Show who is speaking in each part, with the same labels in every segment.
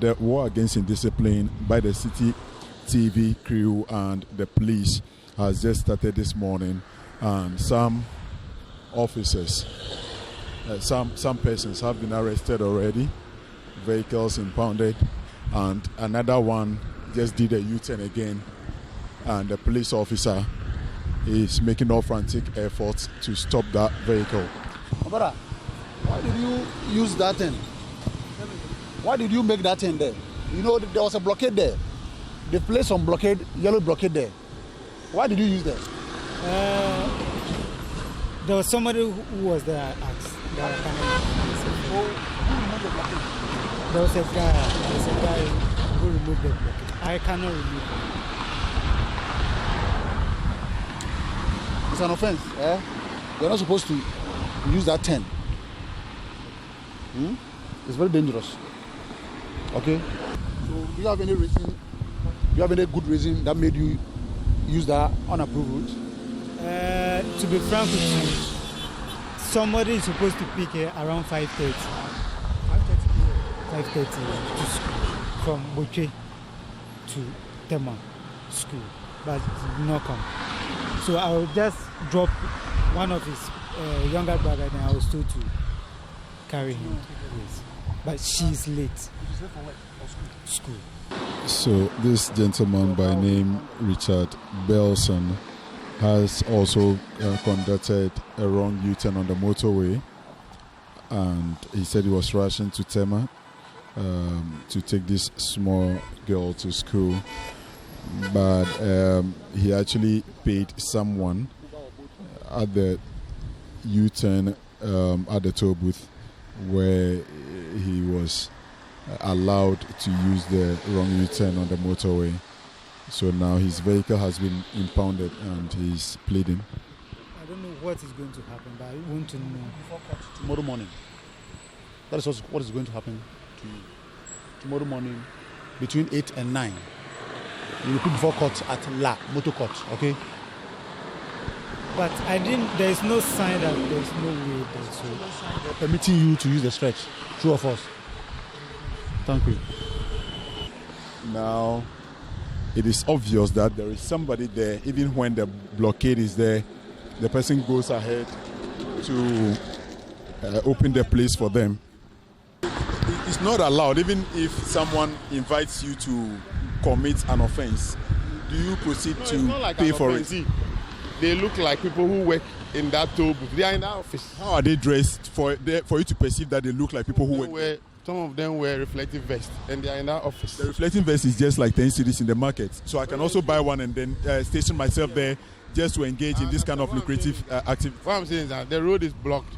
Speaker 1: the war against indiscipline by the Citi TV crew and the police has just started this morning, and some officers, some persons have been arrested already, vehicles impounded, and another one just did a U-turn again, and the police officer is making all frantic efforts to stop that vehicle.
Speaker 2: Brother, why did you use that thing? Why did you make that thing there? You know, there was a blockade there. They placed some blockade, yellow blockade there. Why did you use that?
Speaker 3: There was somebody who was there at who
Speaker 2: removed the blockade?
Speaker 3: There was a guy who removed the blockade. I cannot remove it.
Speaker 2: It's an offense. You're not supposed to use that 10. It's very dangerous. Okay? So do you have any reason? Do you have any good reason that made you use that unapproved route?
Speaker 3: To be frank with you, somebody is supposed to pick here around 5:30. 5:30 to school, from Boche to Tema school, but it did not come. So I will just drop one of his younger brother, and I was told to carry him. Yes. But she's late.
Speaker 2: She's late for work or
Speaker 3: school?
Speaker 1: So this gentleman by name Richard Belson has also conducted a wrong U-turn on the motorway, and he said he was rushing to Tema to take this small girl to school, but he actually paid someone at the U-turn at the toll booth where he was allowed to use the wrong U-turn on the motorway. So now his vehicle has been impounded and he's pleading.
Speaker 3: I don't know what is going to happen, but I want to know.
Speaker 2: Before court tomorrow morning. That is what is going to happen to you. Tomorrow morning, between 8 and 9, you will be before court at La Motor Court, okay?
Speaker 3: But there is no sign that there is no way there. So
Speaker 2: they're permitting you to use the stretch. True or false? Thank you.
Speaker 1: Now, it is obvious that there is somebody there. Even when the blockade is there, the person goes ahead to open the place for them. It's not allowed, even if someone invites you to commit an offense. Do you proceed to pay for it?
Speaker 4: They look like people who work in that toll booth. They are in that office.
Speaker 1: How are they dressed for you to perceive that they look like people who work?
Speaker 4: Some of them wear reflective vests, and they are in that office.
Speaker 1: The reflective vest is just like 10 cedis in the market. So I can also buy one and then station myself there just to engage in this kind of lucrative activity.
Speaker 4: What I'm saying is that the road is blocked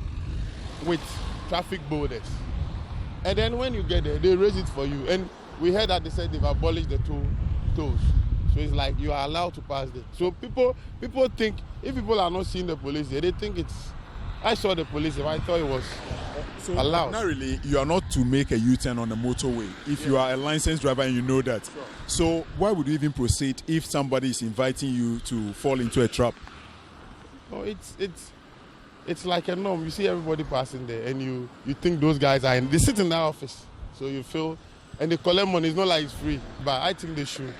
Speaker 4: with traffic borders. And then when you get there, they raise it for you. And we heard that they said they've abolished the tolls. So it's like you are allowed to pass there. So people think, if people are not seeing the police there, they think it's... I saw the police, I thought it was allowed.
Speaker 1: Not really, you are not to make a U-turn on the motorway if you are a licensed driver and you know that. Sure. So why would you even proceed if somebody is inviting you to fall into a trap?
Speaker 4: Oh, it's like a norm. You see everybody passing there and you think those guys they sit in that office. So you feel, and they collect money. It's not like it's free. But I think they should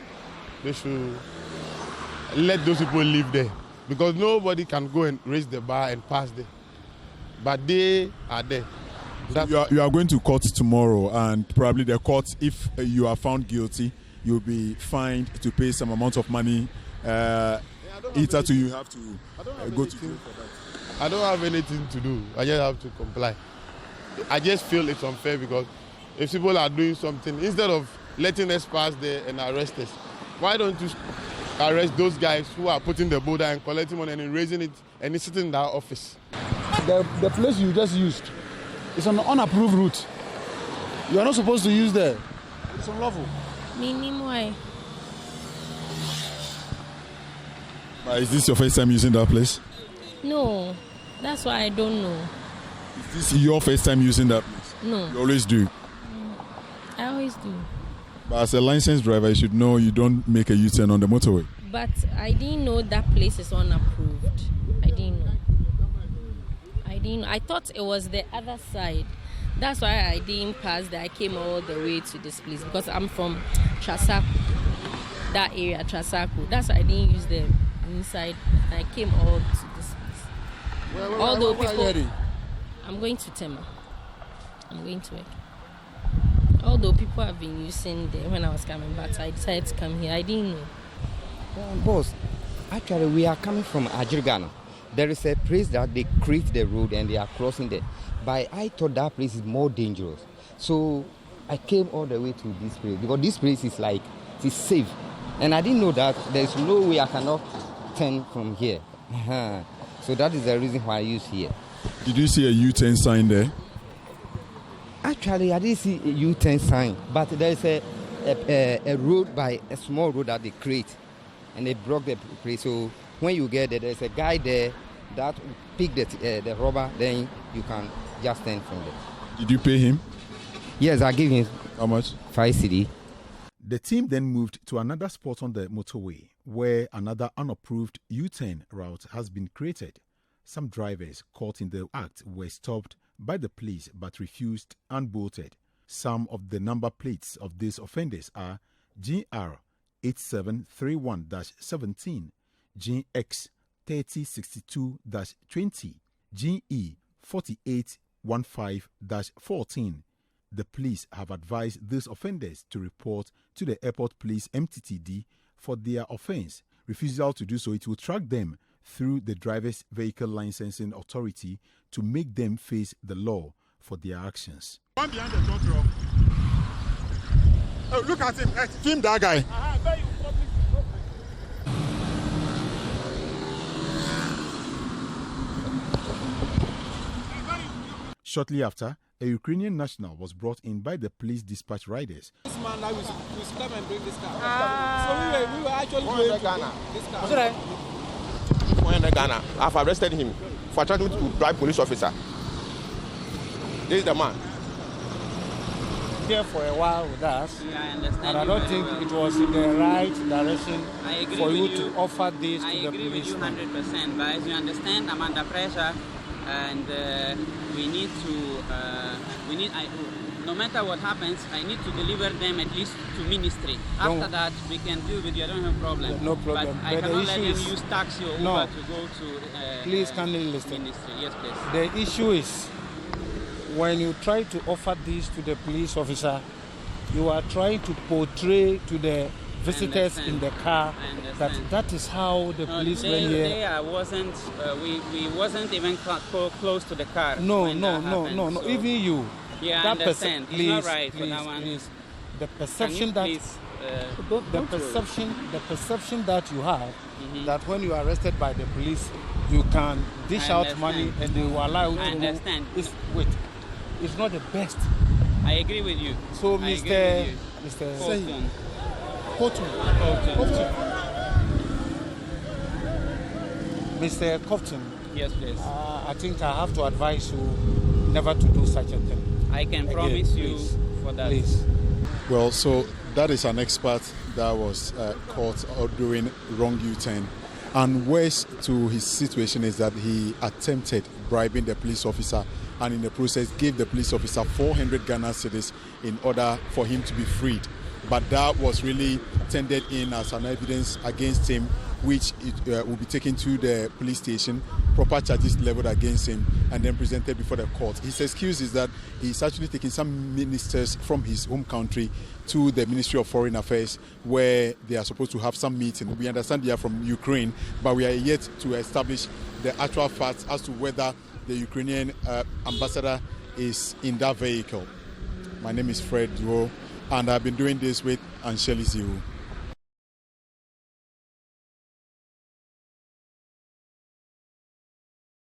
Speaker 4: let those people live there. Because nobody can go and raise the bar and pass there. But they are there.
Speaker 1: You are going to court tomorrow, and probably the court, if you are found guilty, you'll be fined to pay some amount of money. You have to go to jail for that.
Speaker 4: I don't have anything to do. I just have to comply. I just feel it's unfair because if people are doing something, instead of letting us pass there and arrest us, why don't you arrest those guys who are putting the border and collecting money and raising it and it's sitting in that office?
Speaker 2: The place you just used is an unapproved route. You are not supposed to use there. It's unlawful.
Speaker 5: Why?
Speaker 1: Is this your first time using that place?
Speaker 5: No, that's why I don't know.
Speaker 1: Is this your first time using that place?
Speaker 5: No.
Speaker 1: You always do?
Speaker 5: I always do.
Speaker 1: But as a licensed driver, you should know you don't make a U-turn on the motorway.
Speaker 5: But I didn't know that place is unapproved. I didn't know. I thought it was the other side. That's why I didn't pass there. I came all the way to this place because I'm from Trasaku, that area, Trasaku. That's why I didn't use the inside. I came all to this place. Although people, I'm going to Tema. I'm going to work. Although people have been using there when I was coming back, I decided to come here. I didn't know.
Speaker 6: Boss, actually we are coming from Ajirgano. There is a place that they create the road and they are crossing there. But I thought that place is more dangerous. So I came all the way to this place because this place is like, it's safe. And I didn't know that there's no way I cannot turn from here. So that is the reason why I use here.
Speaker 1: Did you see a U-turn sign there?
Speaker 6: Actually, I didn't see a U-turn sign, but there is a road by a small road that they create, and they block the place. So when you get there, there's a guy there that pick the rubber, then you can just turn from there.
Speaker 1: Did you pay him?
Speaker 6: Yes, I give him.
Speaker 1: How much?
Speaker 6: 5 Citi.
Speaker 7: The team then moved to another spot on the motorway where another unapproved U-turn route has been created. Some drivers caught in the act were stopped by the police but refused and bolted. Some of the number plates of these offenders are GR 8731-17, GX 3062-20, GE 4815-14. The police have advised these offenders to report to the Airport Police MTTD for their offence. Refusal to do so, it will track them through the Driver's Vehicle Licensing Authority to make them face the law for their actions.
Speaker 8: One behind the front row. Oh, look at him. Film that guy.
Speaker 7: Shortly after, a Ukrainian national was brought in by the police dispatch riders.
Speaker 9: This man now will come and bring this car. So we were actually going to Ghana. This car.
Speaker 4: 400 Ghana. I've arrested him for trying to bribe police officer. This is the man.
Speaker 9: Here for a while with us,
Speaker 10: Yeah, I understand.
Speaker 9: and I don't think it was in the right direction
Speaker 10: I agree
Speaker 9: for you
Speaker 10: with
Speaker 9: to offer this
Speaker 10: I
Speaker 9: to the
Speaker 10: agree with you
Speaker 9: policeman.
Speaker 10: 100%, but as you understand, I'm under pressure, and we need to, no matter what happens, I need to deliver them at least to ministry. After that, we can deal with you. I don't have a problem.
Speaker 9: No problem.
Speaker 10: But I
Speaker 9: But the
Speaker 10: cannot let
Speaker 9: issue
Speaker 10: them
Speaker 9: is-
Speaker 10: use taxi or
Speaker 9: No.
Speaker 10: Uber to go to
Speaker 9: Please kindly listen.
Speaker 10: ministry. Yes, please.
Speaker 9: The issue is when you try to offer this to the police officer, you are trying to portray to the visitors in the car
Speaker 10: I
Speaker 9: that
Speaker 10: understand.
Speaker 9: that is how the policemen here.
Speaker 10: They wasn't, we wasn't even close to the car.
Speaker 9: No,
Speaker 10: when
Speaker 9: no,
Speaker 10: that
Speaker 9: no,
Speaker 10: happened,
Speaker 9: no, no.
Speaker 10: so-
Speaker 9: Even you.
Speaker 10: Yeah, I
Speaker 9: that
Speaker 10: understand. It's not right for
Speaker 9: please,
Speaker 10: that one.
Speaker 9: please. The
Speaker 10: Can you
Speaker 9: perception that
Speaker 10: please,
Speaker 9: the perception that you have
Speaker 10: Mhm.
Speaker 9: that when you are arrested by the police, you can dish
Speaker 10: I
Speaker 9: out
Speaker 10: understand.
Speaker 9: money and they will allow you
Speaker 10: I
Speaker 9: to
Speaker 10: understand.
Speaker 9: It's, wait, it's not the best.
Speaker 10: I agree with you.
Speaker 9: So,
Speaker 10: I agree
Speaker 9: Mr.
Speaker 10: with
Speaker 9: Mr.
Speaker 10: Colton.
Speaker 9: Cofton. Mr. Cofton,
Speaker 10: Yes, please.
Speaker 9: I think I have to advise you never to do such a thing.
Speaker 10: I can
Speaker 9: Again,
Speaker 10: promise you
Speaker 9: please,
Speaker 10: for that.
Speaker 9: Please.
Speaker 1: Well, so that is an expert that was caught doing wrong U-turn. And worse to his situation is that he attempted bribing the police officer and in the process gave the police officer 400 Ghana cedis in order for him to be freed. But that was really tendered in as an evidence against him, which will be taken to the police station, proper charges leveled against him, and then presented before the court. His excuse is that he's actually taking some ministers from his home country to the Ministry of Foreign Affairs, where they are supposed to have some meeting. We understand they are from Ukraine, but we are yet to establish the actual facts as to whether the Ukrainian ambassador is in that vehicle. My name is Fred Duo, and I've been doing this with Ansheli Ziu.